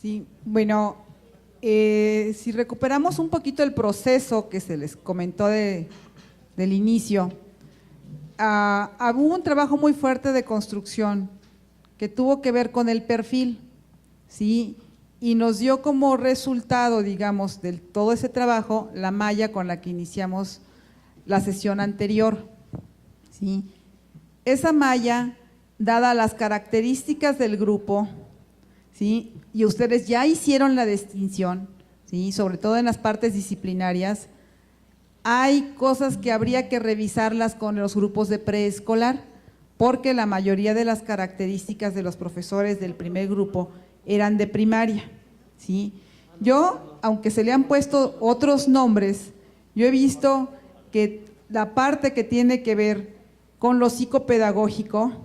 Sí, bueno, si recuperamos un poquito el proceso que se les comentó del inicio, hubo un trabajo muy fuerte de construcción que tuvo que ver con el perfil, ¿sí? Y nos dio como resultado, digamos, de todo ese trabajo, la malla con la que iniciamos la sesión anterior, ¿sí? Esa malla, dada las características del grupo, ¿sí? Y ustedes ya hicieron la distinción, ¿sí? Sobre todo en las partes disciplinarias, hay cosas que habría que revisarlas con los grupos de preescolar, porque la mayoría de las características de los profesores del primer grupo eran de primaria, ¿sí? Yo, aunque se le han puesto otros nombres, yo he visto que la parte que tiene que ver con lo psicopedagógico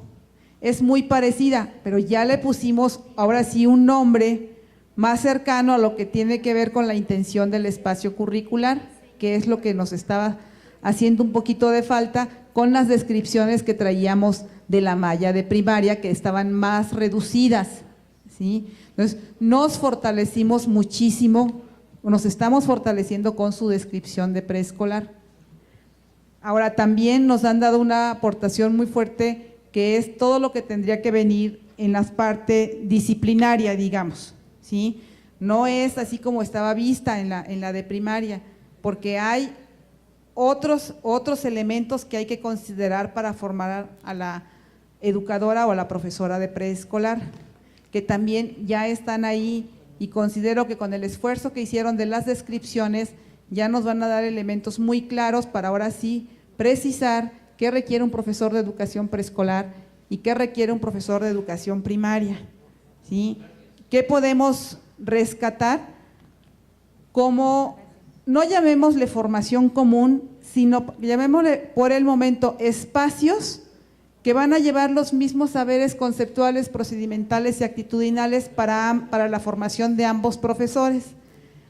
es muy parecida, pero ya le pusimos ahora sí un nombre más cercano a lo que tiene que ver con la intención del espacio curricular, que es lo que nos estaba haciendo un poquito de falta con las descripciones que traíamos de la malla de primaria, que estaban más reducidas, ¿sí? Entonces, nos fortalecimos muchísimo, nos estamos fortaleciendo con su descripción de preescolar. Ahora, también nos han dado una aportación muy fuerte, que es todo lo que tendría que venir en la parte disciplinaria, digamos, ¿sí? No es así como estaba vista en la de primaria, porque hay otros elementos que hay que considerar para formar a la educadora o a la profesora de preescolar, que también ya están ahí, y considero que con el esfuerzo que hicieron de las descripciones ya nos van a dar elementos muy claros para ahora sí precisar qué requiere un profesor de educación preescolar y qué requiere un profesor de educación primaria, ¿sí? ¿Qué podemos rescatar? Como, no llamémosle formación común, sino llamémosle por el momento espacios que van a llevar los mismos saberes conceptuales, procedimentales y actitudinales para la formación de ambos profesores,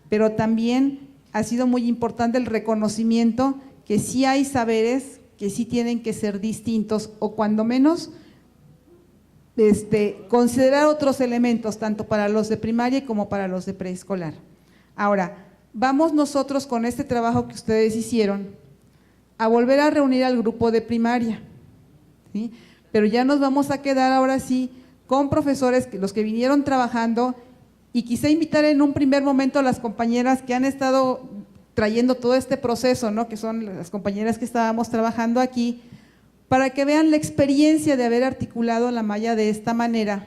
pero también ha sido muy importante el reconocimiento que sí hay saberes que sí tienen que ser distintos, o cuando menos considerar otros elementos, tanto para los de primaria como para los de preescolar. Ahora, vamos nosotros con este trabajo que ustedes hicieron a volver a reunir al grupo de primaria, ¿sí? Pero ya nos vamos a quedar ahora sí con profesores, los que vinieron trabajando, y quizá invitar en un primer momento a las compañeras que han estado trayendo todo este proceso, ¿no? Que son las compañeras que estábamos trabajando aquí, para que vean la experiencia de haber articulado la malla de esta manera,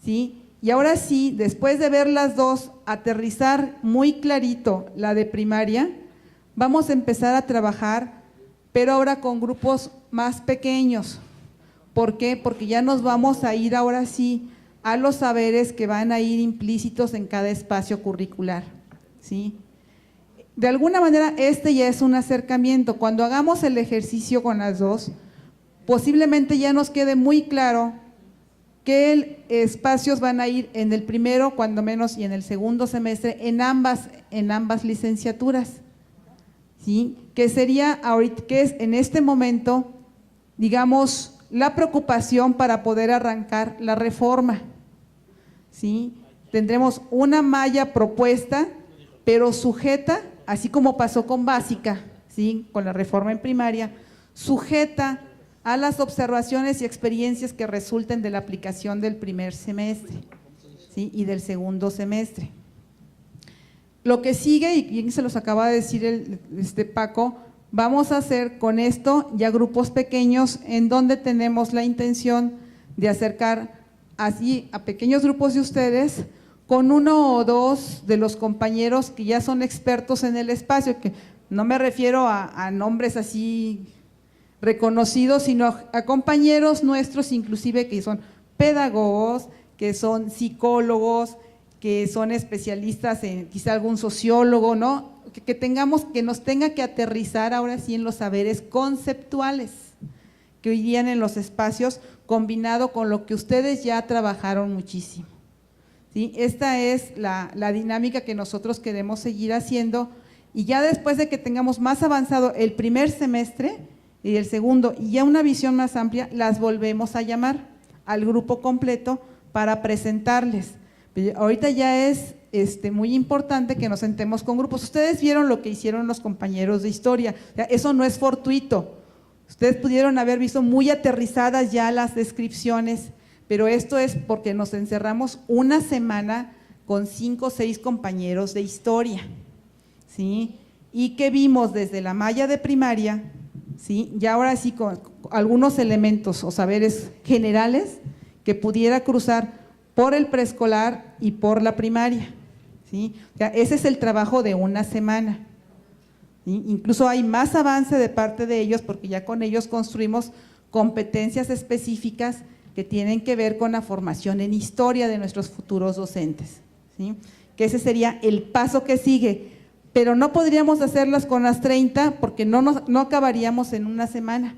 ¿sí? Y ahora sí, después de ver las dos, aterrizar muy clarito la de primaria, vamos a empezar a trabajar, pero ahora con grupos más pequeños. ¿Por qué? Porque ya nos vamos a ir ahora sí a los saberes que van a ir implícitos en cada espacio curricular, ¿sí? De alguna manera ya es un acercamiento. Cuando hagamos el ejercicio con las dos, posiblemente ya nos quede muy claro qué espacios van a ir en el primero, cuando menos, y en el segundo semestre, en ambas licenciaturas, ¿sí? Que sería ahorita, que es en este momento, digamos, la preocupación para poder arrancar la reforma, ¿sí? Tendremos una malla propuesta, pero sujeta, así como pasó con básica, ¿sí? Con la reforma en primaria, sujeta a las observaciones y experiencias que resulten de la aplicación del primer semestre, ¿sí? Y del segundo semestre. Lo que sigue, y bien se los acaba de decir Paco, vamos a hacer con esto ya grupos pequeños en donde tenemos la intención de acercar así a pequeños grupos de ustedes con uno o dos de los compañeros que ya son expertos en el espacio, que no me refiero a nombres así reconocidos, sino a compañeros nuestros inclusive que son pedagogos, que son psicólogos, que son especialistas en quizá algún sociólogo, ¿no? Que nos tenga que aterrizar ahora sí en los saberes conceptuales que hoy día en los espacios, combinado con lo que ustedes ya trabajaron muchísimo. ¿Sí? Esta es la dinámica que nosotros queremos seguir haciendo, y ya después de que tengamos más avanzado el primer semestre y el segundo, y ya una visión más amplia, las volvemos a llamar al grupo completo para presentarles. Ahorita ya es muy importante que nos sentemos con grupos. Ustedes vieron lo que hicieron los compañeros de historia, o sea, eso no es fortuito. Ustedes pudieron haber visto muy aterrizadas ya las descripciones, pero esto es porque nos encerramos una semana con 5 o 6 compañeros de historia, ¿sí? Y que vimos desde la malla de primaria, ¿sí? Y ahora sí con algunos elementos o saberes generales que pudiera cruzar por el preescolar y por la primaria, ¿sí? O sea, ese es el trabajo de una semana. ¿Sí? Incluso hay más avance de parte de ellos porque ya con ellos construimos competencias específicas que tienen que ver con la formación en historia de nuestros futuros docentes, ¿sí? Que ese sería el paso que sigue, pero no podríamos hacerlas con las 30 porque no acabaríamos en una semana,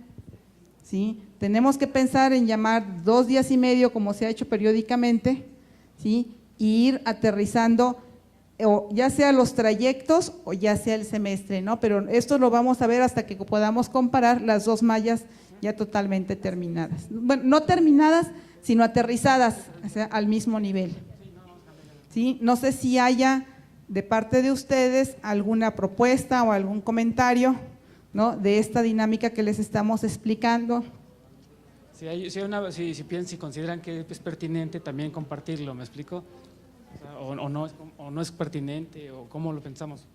¿sí? Tenemos que pensar en llamar 2 días y medio como se ha hecho periódicamente, ¿sí? Y ir aterrizando o ya sea los trayectos o ya sea el semestre, ¿no? Pero esto lo vamos a ver hasta que podamos comparar las 2 mallas ya totalmente terminadas. Bueno, no terminadas, sino aterrizadas, o sea, al mismo nivel. ¿Sí? No sé si haya de parte de ustedes alguna propuesta o algún comentario, ¿no? De esta dinámica que les estamos explicando. Si consideran que es pertinente también compartirlo, ¿me explico? O no es pertinente, o cómo lo pensamos.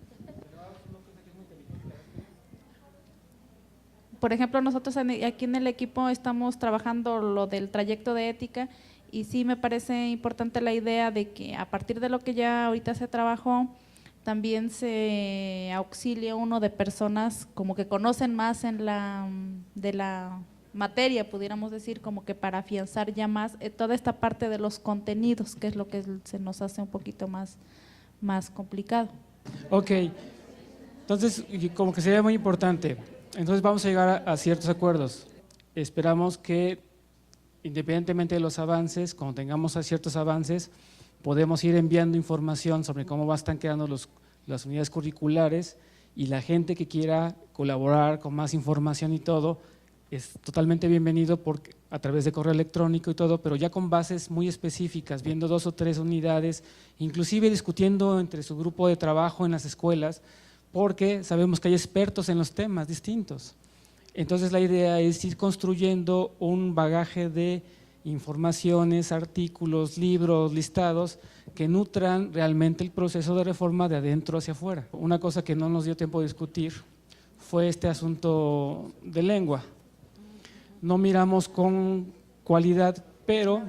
Por ejemplo, nosotros aquí en el equipo estamos trabajando lo del trayecto de ética, y sí me parece importante la idea de que a partir de lo que ya ahorita se trabajó, también se auxilia uno de personas como que conocen más de la materia, pudiéramos decir, como que para afianzar ya más toda esta parte de los contenidos, que es lo que se nos hace un poquito más complicado. Ok, entonces como que sería muy importante, entonces vamos a llegar a ciertos acuerdos. Esperamos que independientemente de los avances, cuando tengamos ciertos avances, podemos ir enviando información sobre cómo están quedando las unidades curriculares, y la gente que quiera colaborar con más información y todo, es totalmente bienvenido a través de correo electrónico y todo, pero ya con bases muy específicas, viendo 2 o 3 unidades, inclusive discutiendo entre su grupo de trabajo en las escuelas, porque sabemos que hay expertos en los temas distintos. Entonces la idea es ir construyendo un bagaje de informaciones, artículos, libros, listados que nutran realmente el proceso de reforma de adentro hacia afuera. Una cosa que no nos dio tiempo de discutir fue este asunto de lengua. No miramos con cualidad, pero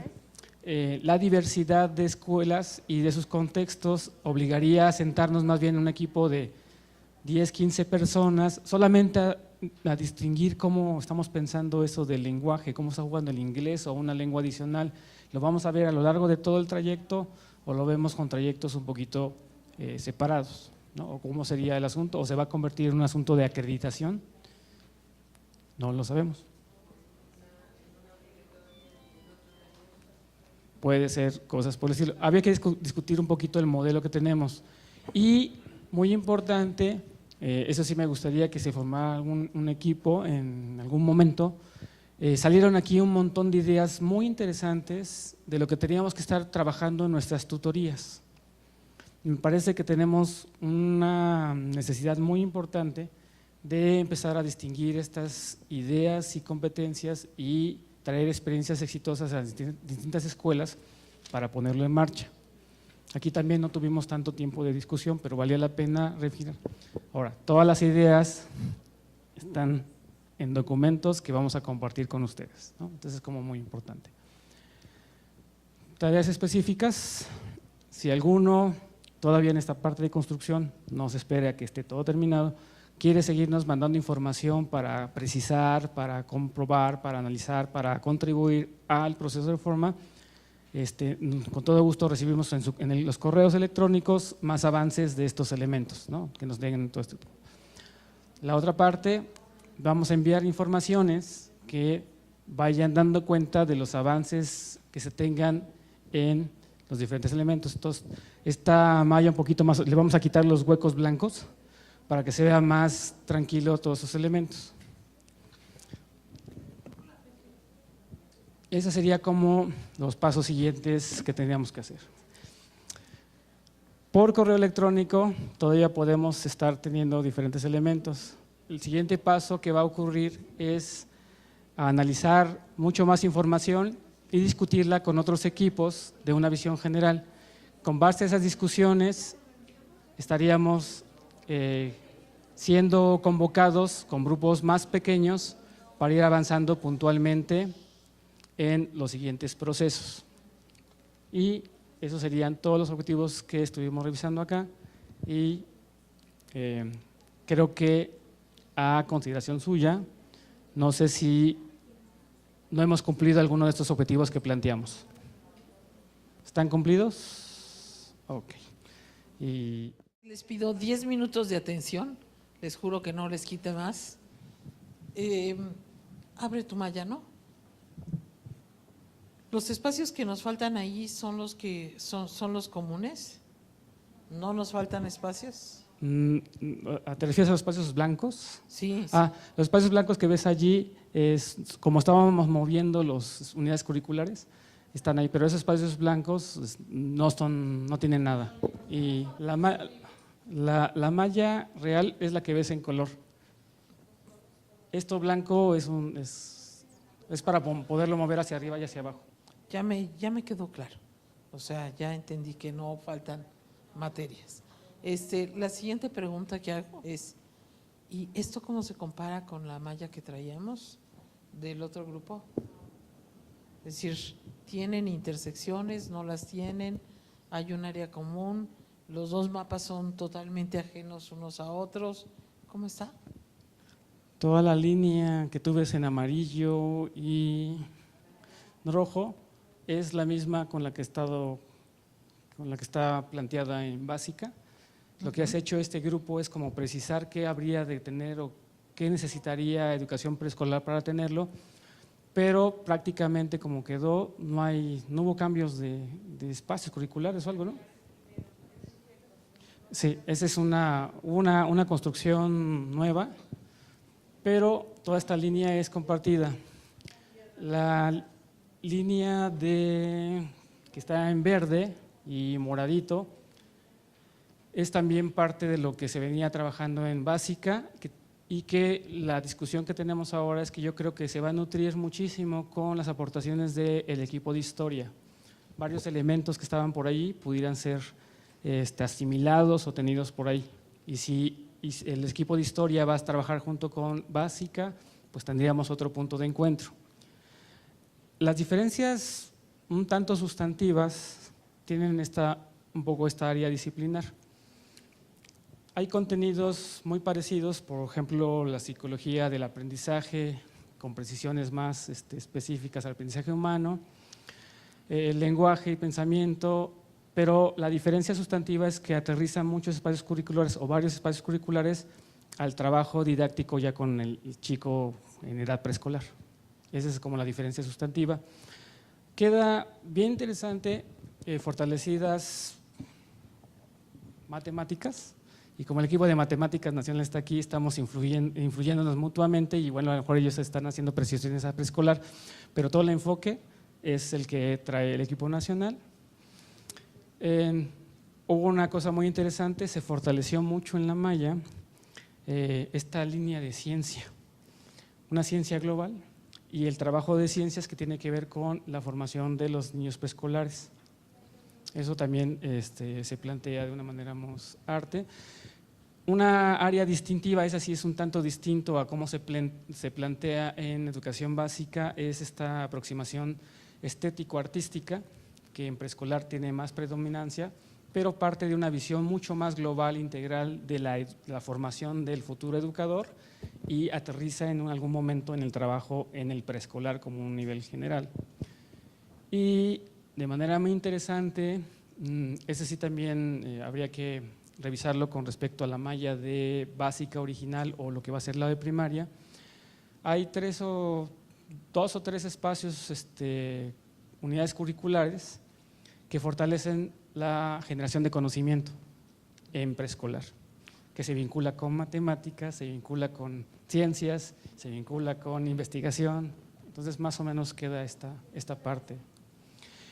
la diversidad de escuelas y de sus contextos obligaría a sentarnos más bien en un equipo de 10, 15 personas, solamente a distinguir cómo estamos pensando eso del lenguaje, cómo está jugando el inglés o una lengua adicional. ¿Lo vamos a ver a lo largo de todo el trayecto o lo vemos con trayectos un poquito separados, ¿no? ¿O cómo sería el asunto? ¿O se va a convertir en un asunto de acreditación? No lo sabemos. Puede ser cosas por el estilo. Había que discutir un poquito el modelo que tenemos. Y muy importante, eso sí me gustaría que se formara un equipo en algún momento. Salieron aquí un montón de ideas muy interesantes de lo que teníamos que estar trabajando en nuestras tutorías. Me parece que tenemos una necesidad muy importante de empezar a distinguir estas ideas y competencias y traer experiencias exitosas a las distintas escuelas para ponerlo en marcha. Aquí también no tuvimos tanto tiempo de discusión, pero valía la pena refinar. Ahora, todas las ideas están en documentos que vamos a compartir con ustedes, ¿no? Entonces es como muy importante. Tareas específicas, si alguno todavía en esta parte de construcción no se espere a que esté todo terminado, quiere seguirnos mandando información para precisar, para comprobar, para analizar, para contribuir al proceso de reforma, con todo gusto recibimos en los correos electrónicos más avances de estos elementos, ¿no? Que nos den todo esto. La otra parte, vamos a enviar informaciones que vayan dando cuenta de los avances que se tengan en los diferentes elementos. Entonces, esta malla un poquito más, le vamos a quitar los huecos blancos para que se vea más tranquilo todos esos elementos. Esos serían como los pasos siguientes que tendríamos que hacer. Por correo electrónico todavía podemos estar teniendo diferentes elementos. El siguiente paso que va a ocurrir es analizar mucho más información y discutirla con otros equipos de una visión general. Con base a esas discusiones estaríamos siendo convocados con grupos más pequeños para ir avanzando puntualmente en los siguientes procesos. Y esos serían todos los objetivos que estuvimos revisando acá y creo que a consideración suya, no sé si no hemos cumplido alguno de estos objetivos que planteamos. ¿Están cumplidos? Ok. Y les pido 10 minutos de atención, les juro que no les quite más. Abre tu malla, ¿no? Los espacios que nos faltan ahí son los que son los comunes. ¿No nos faltan espacios? ¿Te refieres a los espacios blancos? Sí. Los espacios blancos que ves allí, como estábamos moviendo las unidades curriculares, están ahí, pero esos espacios blancos no tienen nada. Y la malla real es la que ves en color. Esto blanco es para poderlo mover hacia arriba y hacia abajo. Ya me quedó claro. O sea, ya entendí que no faltan materias. La siguiente pregunta que hago es, ¿y esto cómo se compara con la malla que traíamos del otro grupo? Es decir, ¿tienen intersecciones? ¿No las tienen? ¿Hay un área común? ¿Los dos mapas son totalmente ajenos unos a otros? ¿Cómo está? Toda la línea que tú ves en amarillo y rojo es la misma con la que está planteada en básica. Lo que has hecho este grupo es como precisar qué habría de tener o qué necesitaría educación preescolar para tenerlo, pero prácticamente como quedó, no hubo cambios de espacios curriculares o algo, ¿no? Sí, esa es una construcción nueva, pero toda esta línea es compartida. La línea que está en verde y moradito es también parte de lo que se venía trabajando en básica y que la discusión que tenemos ahora es que yo creo que se va a nutrir muchísimo con las aportaciones del equipo de historia. Varios elementos que estaban por ahí pudieran ser asimilados o tenidos por ahí. Y si el equipo de historia va a trabajar junto con básica, pues tendríamos otro punto de encuentro. Las diferencias un tanto sustantivas tienen un poco esta área disciplinar. Hay contenidos muy parecidos, por ejemplo, la psicología del aprendizaje, con precisiones más específicas al aprendizaje humano, el lenguaje y pensamiento, pero la diferencia sustantiva es que aterrizan muchos espacios curriculares o varios espacios curriculares al trabajo didáctico ya con el chico en edad preescolar. Esa es como la diferencia sustantiva. Queda bien interesante, fortalecidas matemáticas, y como el equipo de Matemáticas Nacional está aquí, estamos influyéndonos mutuamente y bueno, a lo mejor ellos están haciendo precisiones a preescolar, pero todo el enfoque es el que trae el equipo nacional. Hubo una cosa muy interesante, se fortaleció mucho en la malla esta línea de ciencia, una ciencia global y el trabajo de ciencias que tiene que ver con la formación de los niños preescolares. Eso también se plantea de una manera más arte. Una área distintiva, esa sí es un tanto distinto a cómo se plantea en educación básica, es esta aproximación estético-artística, que en preescolar tiene más predominancia, pero parte de una visión mucho más global, integral de la formación del futuro educador y aterriza en algún momento en el trabajo en el preescolar como un nivel general. Y de manera muy interesante, ese sí también habría que revisarlo con respecto a la malla de básica original o lo que va a ser la de primaria. Hay dos o tres espacios, unidades curriculares que fortalecen la generación de conocimiento en preescolar, que se vincula con matemáticas, se vincula con ciencias, se vincula con investigación. Entonces más o menos queda esta parte.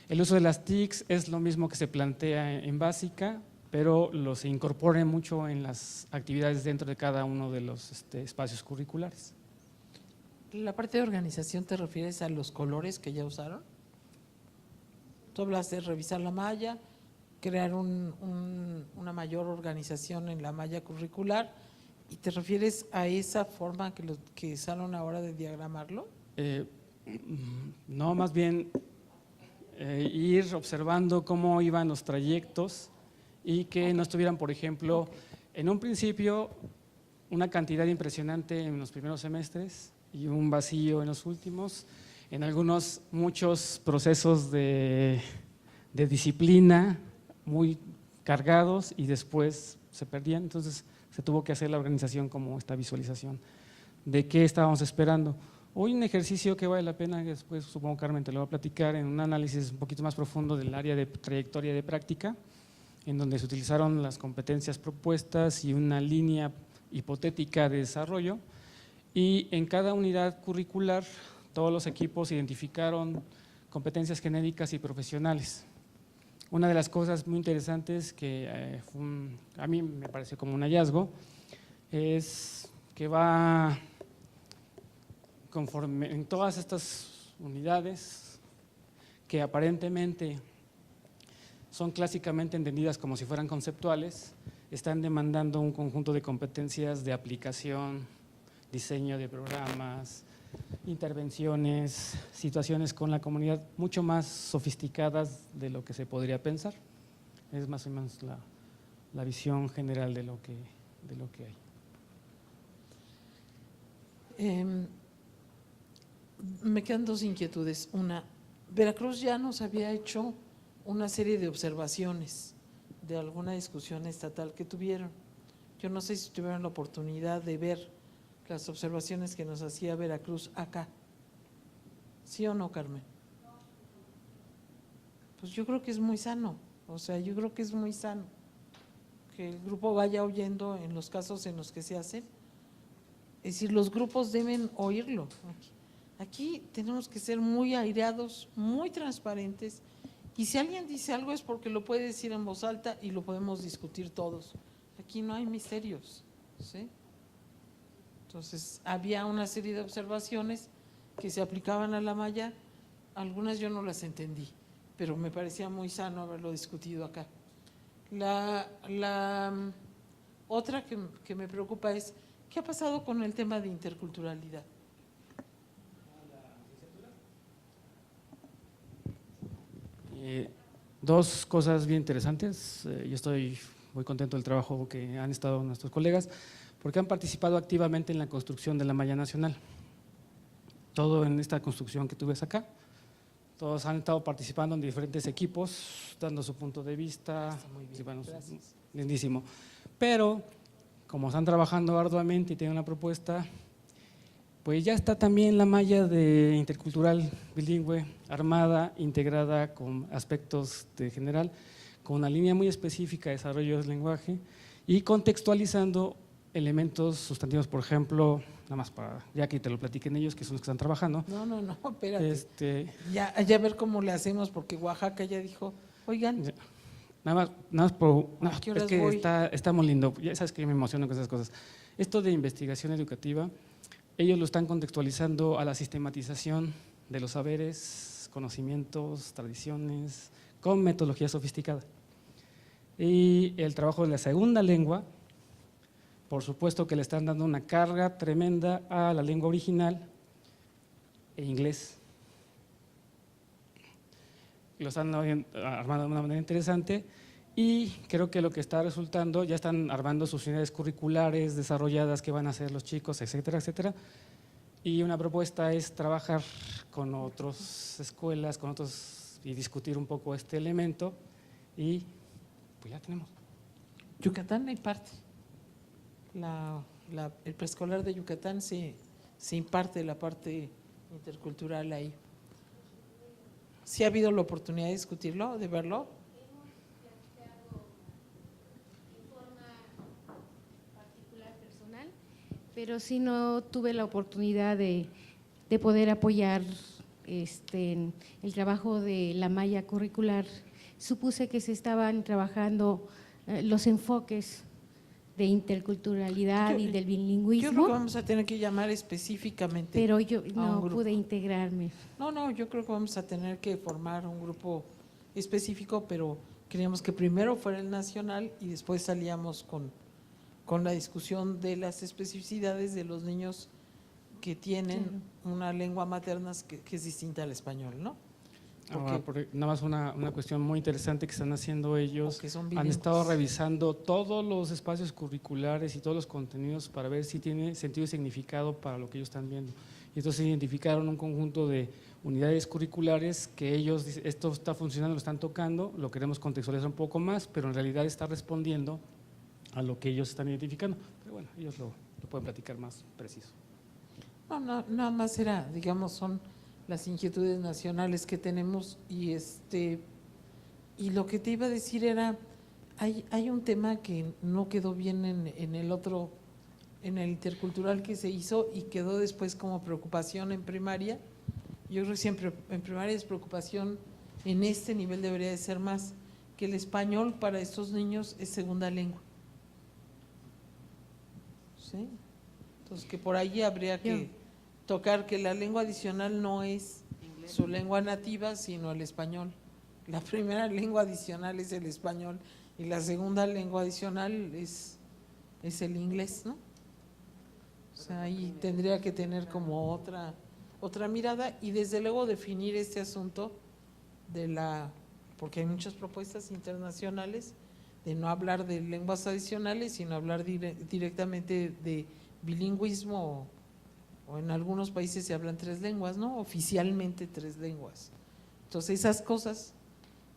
El uso de las TICs es lo mismo que se plantea en básica, pero se incorpora mucho en las actividades dentro de cada uno de los espacios curriculares. ¿La parte de organización te refieres a los colores que ya usaron? Tú hablas de revisar la malla, crear una mayor organización en la malla curricular, ¿y te refieres a esa forma que usaron ahora de diagramarlo? No, más bien ir observando cómo iban los trayectos y que no estuvieran, por ejemplo, en un principio una cantidad impresionante en los primeros semestres y un vacío en los últimos, en muchos procesos de disciplina muy cargados y después se perdían. Entonces se tuvo que hacer la organización como esta visualización de qué estábamos esperando. Hoy un ejercicio que vale la pena, que después supongo Carmen te lo va a platicar, en un análisis un poquito más profundo del área de trayectoria de práctica, en donde se utilizaron las competencias propuestas y una línea hipotética de desarrollo, y en cada unidad curricular todos los equipos identificaron competencias genéricas y profesionales. Una de las cosas muy interesantes que a mí me pareció como un hallazgo es que va conforme en todas estas unidades que aparentemente son clásicamente entendidas como si fueran conceptuales, están demandando un conjunto de competencias de aplicación, diseño de programas, intervenciones, situaciones con la comunidad mucho más sofisticadas de lo que se podría pensar. Es más o menos la visión general de lo que hay. Me quedan dos inquietudes. Una, Veracruz ya nos había hecho una serie de observaciones de alguna discusión estatal que tuvieron. Yo no sé si tuvieron la oportunidad de ver las observaciones que nos hacía Veracruz acá. ¿Sí o no, Carmen? Pues yo creo que es muy sano, yo creo que es muy sano que el grupo vaya oyendo en los casos en los que se hacen. Es decir, los grupos deben oírlo. Aquí tenemos que ser muy aireados, muy transparentes, y si alguien dice algo es porque lo puede decir en voz alta y lo podemos discutir todos. Aquí no hay misterios, ¿sí? Entonces, había una serie de observaciones que se aplicaban a la malla, algunas yo no las entendí, pero me parecía muy sano haberlo discutido acá. La otra que me preocupa es, ¿qué ha pasado con el tema de interculturalidad? Dos cosas bien interesantes. Yo estoy muy contento del trabajo que han estado nuestros colegas, porque han participado activamente en la construcción de la malla nacional. Todo en esta construcción que tú ves acá, todos han estado participando en diferentes equipos, dando su punto de vista. Está muy bien, sí, bueno, gracias. lindísimo. Pero, como están trabajando arduamente y tienen una propuesta, pues ya está también la malla de intercultural bilingüe armada, integrada con aspectos de general, con una línea muy específica de desarrollo del lenguaje y contextualizando elementos sustantivos, por ejemplo, nada más para, ya que te lo platiquen ellos, que son los que están trabajando. No, espérate. Ya ver cómo le hacemos, porque Oaxaca ya dijo, oigan. Nada más ¿qué es que voy? está muy lindo, ya sabes que me emociono con esas cosas. Esto de investigación educativa, ellos lo están contextualizando a la sistematización de los saberes, conocimientos, tradiciones, con metodología sofisticada. Y el trabajo de la segunda lengua, por supuesto que le están dando una carga tremenda a la lengua original e inglés. Lo están armando de una manera interesante Y creo que lo que está resultando, ya están armando sus unidades curriculares desarrolladas que van a hacer los chicos, etcétera, etcétera. Y una propuesta es trabajar con otras escuelas, con otros, y discutir un poco este elemento. Y pues ya tenemos. Yucatán imparte. El preescolar de Yucatán se imparte la parte intercultural ahí. ¿Sí ha habido la oportunidad de discutirlo, de verlo? Pero sí no tuve la oportunidad de poder apoyar el trabajo de la malla curricular. Supuse que se estaban trabajando los enfoques de interculturalidad y del bilingüismo. Yo creo que vamos a tener que llamar específicamente. Pero yo a un no grupo. pude integrarme. No, yo creo que vamos a tener que formar un grupo específico, pero queríamos que primero fuera el nacional y después salíamos con la discusión de las especificidades de los niños que tienen una lengua materna que es distinta al español, ¿no? Nada más una cuestión muy interesante que están haciendo ellos. Porque son Han bilingües. estado revisando todos los espacios curriculares y todos los contenidos para ver si tiene sentido y significado para lo que ellos están viendo. Y entonces identificaron un conjunto de unidades curriculares que ellos dicen, esto está funcionando, lo están tocando, lo queremos contextualizar un poco más, pero en realidad está respondiendo a lo que ellos están identificando. Pero bueno, ellos lo pueden platicar más preciso. No, nada más era, digamos, son las inquietudes nacionales que tenemos y lo que te iba a decir era, hay un tema que no quedó bien en el otro, en el intercultural que se hizo y quedó después como preocupación en primaria. Yo creo que siempre en primaria es preocupación, en este nivel debería de ser más, que el español para estos niños es segunda lengua. ¿Sí? Entonces que por ahí habría que tocar que la lengua adicional no es su lengua nativa, sino el español. La primera lengua adicional es el español y la segunda lengua adicional es el inglés, ¿no? O sea, ahí tendría que tener como otra mirada y desde luego definir este asunto porque hay muchas propuestas internacionales de no hablar de lenguas adicionales, sino hablar directamente de bilingüismo, o en algunos países se hablan 3 lenguas, ¿no? Oficialmente 3 lenguas. Entonces esas cosas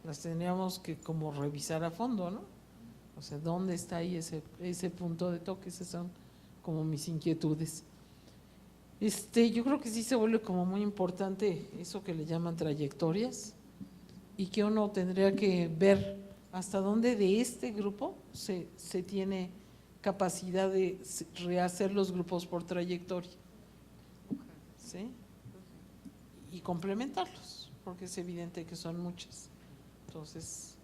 las tendríamos que como revisar a fondo, ¿no? O sea, ¿dónde está ahí ese punto de toque? Esas son como mis inquietudes. Yo creo que sí se vuelve como muy importante eso que le llaman trayectorias y que uno tendría que ver hasta dónde de este grupo se tiene capacidad de rehacer los grupos por trayectoria, ¿sí? Y complementarlos, porque es evidente que son muchas. Entonces,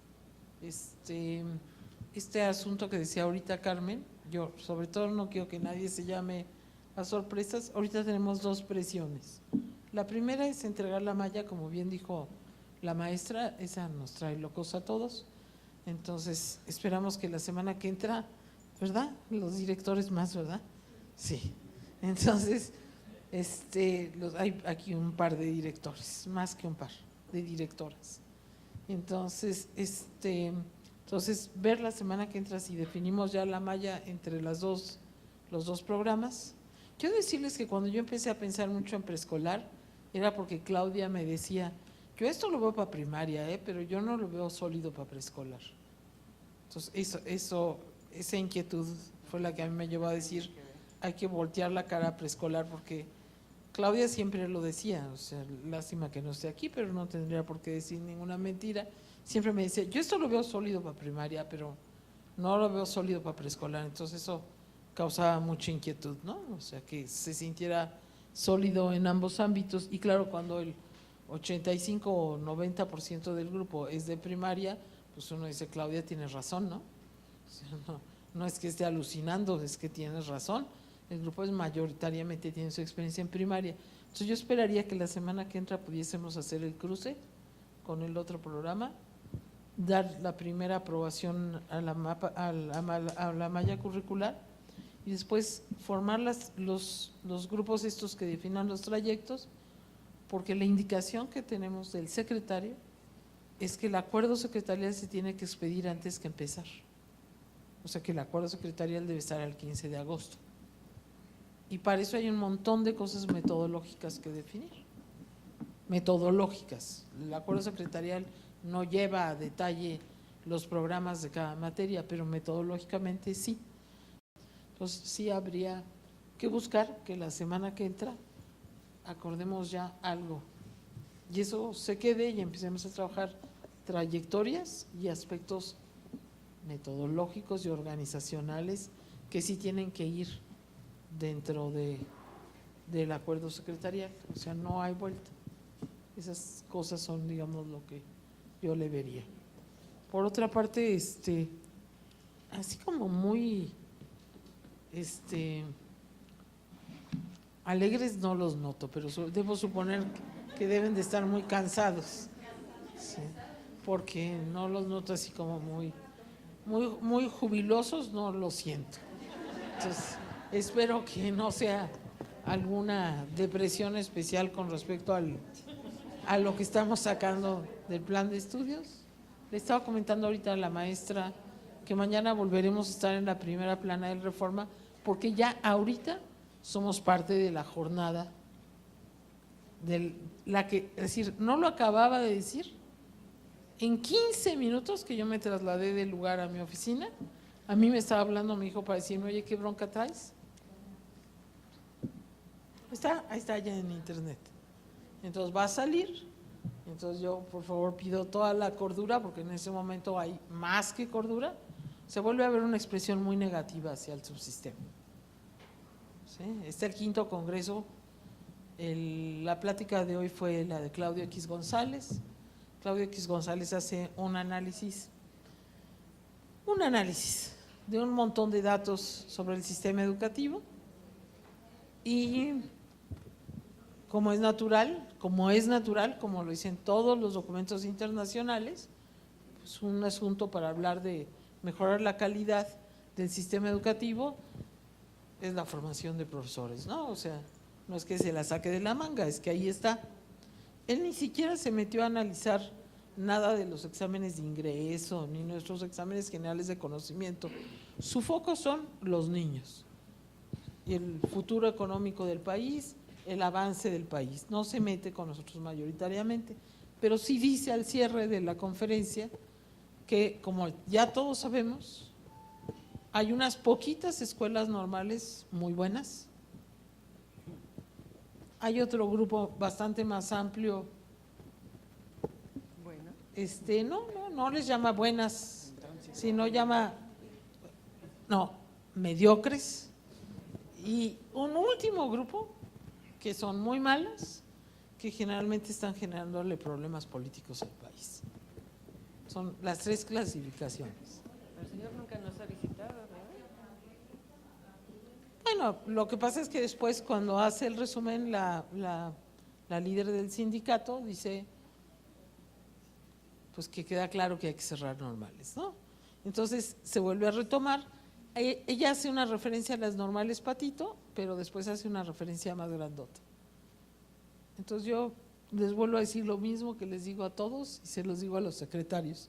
este asunto que decía ahorita Carmen, yo sobre todo no quiero que nadie se llame a sorpresas. Ahorita tenemos 2 presiones. La primera es entregar la malla, como bien dijo la maestra, esa nos trae locos a todos. Entonces, esperamos que la semana que entra, ¿verdad? Los directores más, ¿verdad? Sí. Entonces, hay aquí un par de directores, más que un par de directoras. Entonces, ver la semana que entra si definimos ya la malla entre los dos programas. Quiero decirles que cuando yo empecé a pensar mucho en preescolar, era porque Claudia me decía, yo esto lo veo para primaria, pero yo no lo veo sólido para preescolar. Entonces, esa inquietud fue la que a mí me llevó a decir, hay que voltear la cara a preescolar, porque Claudia siempre lo decía, o sea, lástima que no esté aquí, pero no tendría por qué decir ninguna mentira. Siempre me decía, yo esto lo veo sólido para primaria, pero no lo veo sólido para preescolar. Entonces eso causaba mucha inquietud, ¿no? O sea, que se sintiera sólido en ambos ámbitos. Y claro, cuando el 85 o 90% del grupo es de primaria, pues uno dice, Claudia, tienes razón, ¿no? O sea, no es que esté alucinando, es que tienes razón. El grupo es mayoritariamente tiene su experiencia en primaria. Entonces yo esperaría que la semana que entra pudiésemos hacer el cruce con el otro programa, dar la primera aprobación a la malla curricular y después formar los grupos estos que definan los trayectos, porque la indicación que tenemos del secretario es que el acuerdo secretarial se tiene que expedir antes que empezar. O sea que el acuerdo secretarial debe estar al 15 de agosto. Y para eso hay un montón de cosas metodológicas que definir. Metodológicas. El acuerdo secretarial no lleva a detalle los programas de cada materia, pero metodológicamente sí. Entonces sí habría que buscar que la semana que entra acordemos ya algo y eso se quede y empecemos a trabajar trayectorias y aspectos metodológicos y organizacionales que sí tienen que ir dentro del acuerdo secretarial, o sea, no hay vuelta. Esas cosas son, digamos, lo que yo le vería. Por otra parte, así como muy alegres no los noto, pero debo suponer que deben de estar muy cansados, ¿sí? Porque no los noto así como muy jubilosos, no lo siento. Entonces, espero que no sea alguna depresión especial con respecto a lo que estamos sacando del plan de estudios. Le estaba comentando ahorita a la maestra que mañana volveremos a estar en la primera plana de Reforma, porque ya ahorita somos parte de la jornada de la que, es decir, no lo acababa de decir, en 15 minutos que yo me trasladé del lugar a mi oficina, a mí me estaba hablando mi hijo para decirme, oye, ¿qué bronca traes? Ahí está ya en internet. Entonces va a salir, entonces yo por favor pido toda la cordura, porque en ese momento hay más que cordura, se vuelve a ver una expresión muy negativa hacia el subsistema. ¿Sí? Está el 5º Congreso, la plática de hoy fue la de Claudio X González. Claudio X González hace un análisis de un montón de datos sobre el sistema educativo y como es natural, como lo dicen todos los documentos internacionales, pues un asunto para hablar de mejorar la calidad del sistema educativo es la formación de profesores, ¿no? O sea, no es que se la saque de la manga, es que ahí está. Él ni siquiera se metió a analizar nada de los exámenes de ingreso, ni nuestros exámenes generales de conocimiento. Su foco son los niños y el futuro económico del país, el avance del país. No se mete con nosotros mayoritariamente, pero sí dice al cierre de la conferencia que, como ya todos sabemos, hay unas poquitas escuelas normales muy buenas. Hay otro grupo bastante más amplio. No les llama buenas, sino llama, mediocres. Y un último grupo que son muy malas, que generalmente están generándole problemas políticos al país. Son las 3 clasificaciones. El señor nunca nos ha visitado, ¿verdad? Bueno, lo que pasa es que después cuando hace el resumen la líder del sindicato dice pues que queda claro que hay que cerrar normales, ¿no? Entonces se vuelve a retomar, ella hace una referencia a las normales patito, pero después hace una referencia más grandota. Entonces yo les vuelvo a decir lo mismo que les digo a todos y se los digo a los secretarios.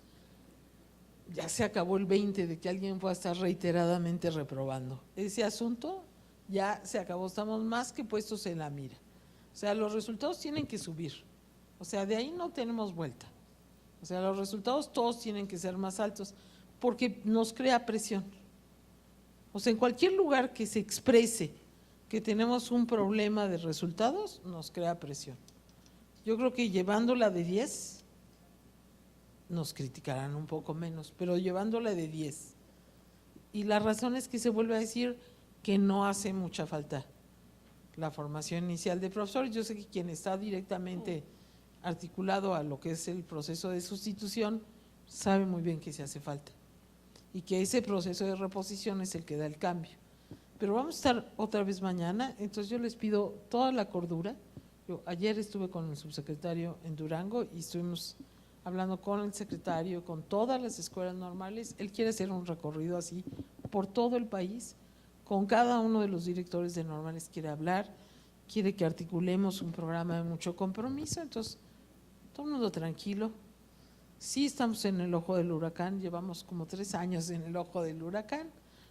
Ya se acabó el 20 de que alguien pueda estar reiteradamente reprobando. Ese asunto ya se acabó, estamos más que puestos en la mira. O sea, los resultados tienen que subir. O sea, de ahí no tenemos vuelta. O sea, los resultados todos tienen que ser más altos porque nos crea presión. O sea, en cualquier lugar que se exprese que tenemos un problema de resultados, nos crea presión. Yo creo que llevándola de 10, nos criticarán un poco menos, pero llevándola de 10. Y la razón es que se vuelve a decir que no hace mucha falta la formación inicial de profesores. Yo sé que quien está directamente articulado a lo que es el proceso de sustitución sabe muy bien que se hace falta y que ese proceso de reposición es el que da el cambio. Pero vamos a estar otra vez mañana, entonces yo les pido toda la cordura. Yo ayer estuve con el subsecretario en Durango y estuvimos hablando con el secretario, con todas las escuelas normales. Él quiere hacer un recorrido así por todo el país, con cada uno de los directores de normales quiere hablar, quiere que articulemos un programa de mucho compromiso. Entonces todo el mundo tranquilo, Sí estamos en el ojo del huracán, llevamos como 3 años en el ojo del huracán,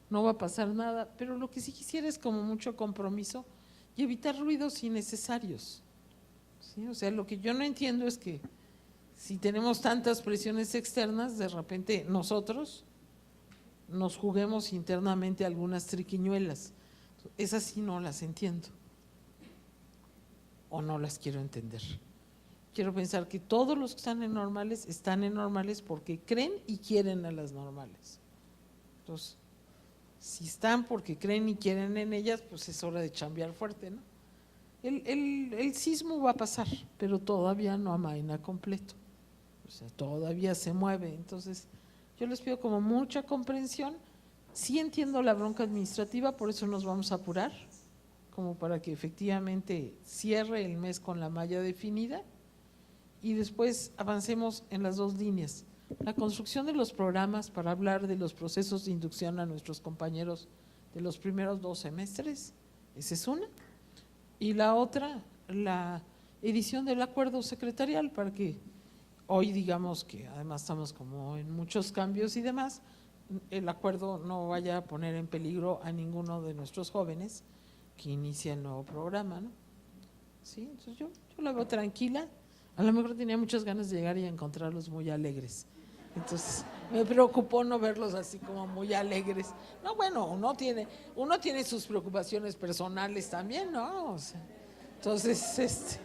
no va a pasar nada, pero lo que sí quisiera es como mucho compromiso y evitar ruidos innecesarios. ¿Sí? O sea, lo que yo no entiendo es que si tenemos tantas presiones externas, de repente nosotros nos juguemos internamente algunas triquiñuelas. Esas sí no las entiendo o no las quiero entender. Quiero pensar que todos los que están en normales porque creen y quieren a las normales. Entonces, si están porque creen y quieren en ellas, pues es hora de chambear fuerte, ¿no? El sismo va a pasar, pero todavía no amaina completo, o sea, todavía se mueve. Entonces, yo les pido como mucha comprensión. Sí entiendo la bronca administrativa, por eso nos vamos a apurar, como para que efectivamente cierre el mes con la malla definida y después avancemos en las 2 líneas. La construcción de los programas para hablar de los procesos de inducción a nuestros compañeros de los primeros 2 semestres, esa es una. Y la otra, la edición del acuerdo secretarial, para que hoy digamos que además estamos como en muchos cambios y demás, el acuerdo no vaya a poner en peligro a ninguno de nuestros jóvenes que inicia el nuevo programa, ¿no? Sí, entonces yo la veo tranquila. A lo mejor tenía muchas ganas de llegar y encontrarlos muy alegres. Entonces, me preocupó no verlos así como muy alegres. No, bueno, uno tiene sus preocupaciones personales también, ¿no? O sea, entonces,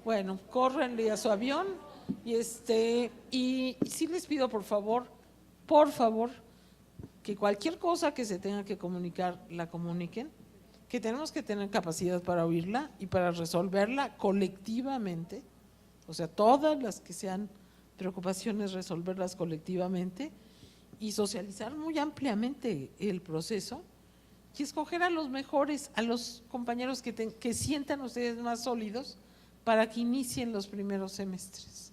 bueno, córrenle a su avión y sí les pido por favor, que cualquier cosa que se tenga que comunicar, la comuniquen, que tenemos que tener capacidad para oírla y para resolverla colectivamente, o sea, todas las que sean preocupaciones, resolverlas colectivamente y socializar muy ampliamente el proceso y escoger a los mejores, a los compañeros que sientan ustedes más sólidos para que inicien los primeros semestres.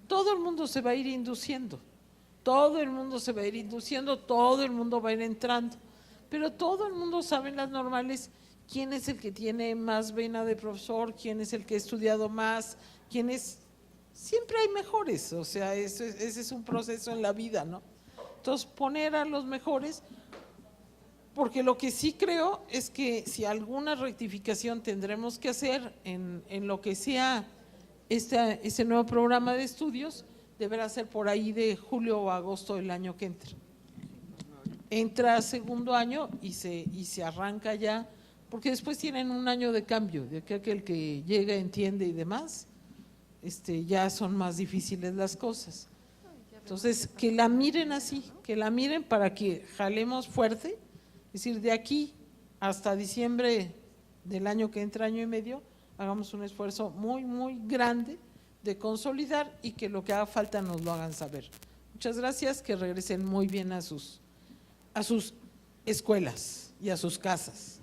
Todo el mundo se va a ir induciendo, todo el mundo va a ir entrando, pero todo el mundo sabe en las normales quién es el que tiene más vena de profesor, quién es el que ha estudiado más, siempre hay mejores, o sea, ese es un proceso en la vida, ¿no? Entonces, poner a los mejores, porque lo que sí creo es que si alguna rectificación tendremos que hacer en lo que sea ese nuevo programa de estudios, deberá ser por ahí de julio o agosto del año que entra. Entra segundo año y se arranca ya, porque después tienen un año de cambio, de que aquel que llega, entiende y demás, ya son más difíciles las cosas. Entonces, que la miren así, que la miren para que jalemos fuerte, es decir, de aquí hasta diciembre del año que entra, año y medio, hagamos un esfuerzo muy, muy grande de consolidar y que lo que haga falta nos lo hagan saber. Muchas gracias, que regresen muy bien a sus escuelas y a sus casas.